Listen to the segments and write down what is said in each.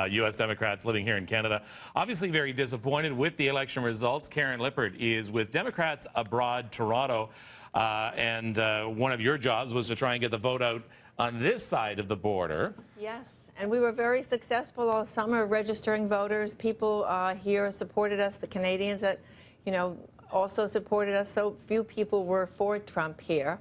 U.S. Democrats living here in Canada, obviously very disappointed with the election results. Karen Lippert is with Democrats abroad, Toronto, and one of your jobs was to try and get the vote out on this side of the border. Yes, and we were very successful all summer registering voters. People here supported us, the Canadians that, also supported us. So few people were for Trump here.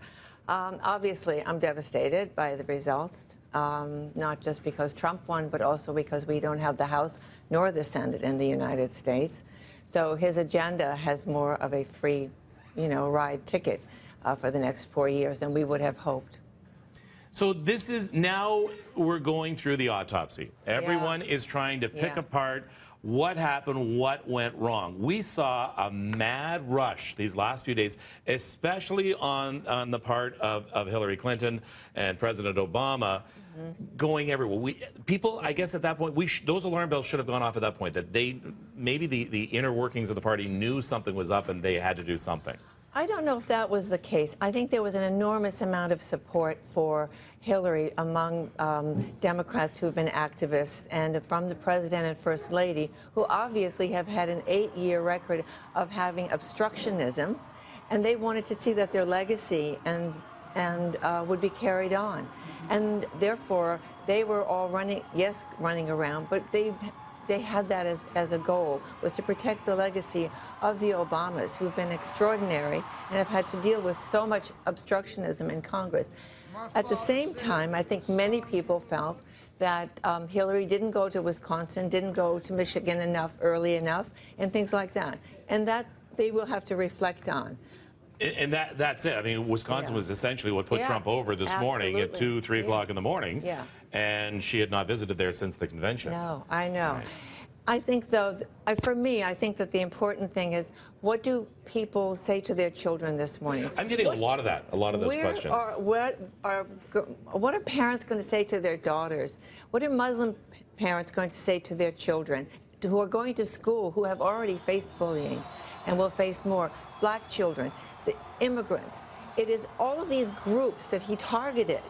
Obviously, I'm devastated by the results. Not just because Trump won, but also because we don't have the House nor the Senate in the United States. So his agenda has more of a free, ride ticket for the next 4 years than we would have hoped. So this is, now we're going through the autopsy. Everyone is trying to pick apart what happened, what went wrong. We saw a mad rush these last few days, especially on the part of Hillary Clinton and President Obama, going everywhere. People, I guess at that point, those alarm bells should have gone off at that point, that maybe the inner workings of the party knew something was up and they had to do something. I don't know if that was the case. I think there was an enormous amount of support for Hillary among Democrats who've been activists and from the President and First Lady, who obviously have had an 8-year record of having obstructionism, and they wanted to see that their legacy would be carried on. And therefore, they were all running around, but they had that as a goal, was to protect the legacy of the Obamas, who've been extraordinary and have had to deal with so much obstructionism in Congress. At the same time, I think many people felt that Hillary didn't go to Wisconsin, didn't go to Michigan early enough, and things like that. And that they will have to reflect on. And that's it. I mean, Wisconsin was essentially what put Trump over this morning at 2, 3 o'clock in the morning. And she had not visited there since the convention. No, I know. Right. I think, though, for me, I think that the important thing is, what do people say to their children this morning? I'm getting a lot of that, a lot of those questions. What are parents going to say to their daughters? What are Muslim parents going to say to their children who are going to school, who have already faced bullying and will face more? Black children, the immigrants. It is all of these groups that he targeted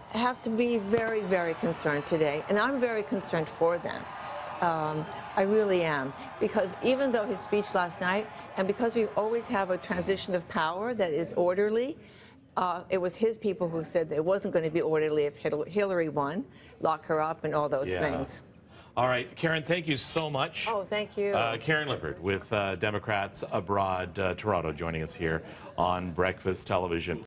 have to be very, very concerned today, and I'm very concerned for them. I really am, because even though his speech last night, and because we always have a transition of power that is orderly, it was his people who said that it wasn't going to be orderly if Hillary won, lock her up and all those things. All right, Karen, thank you so much. Oh, thank you. Karen Lippert with Democrats Abroad, Toronto, joining us here on Breakfast Television.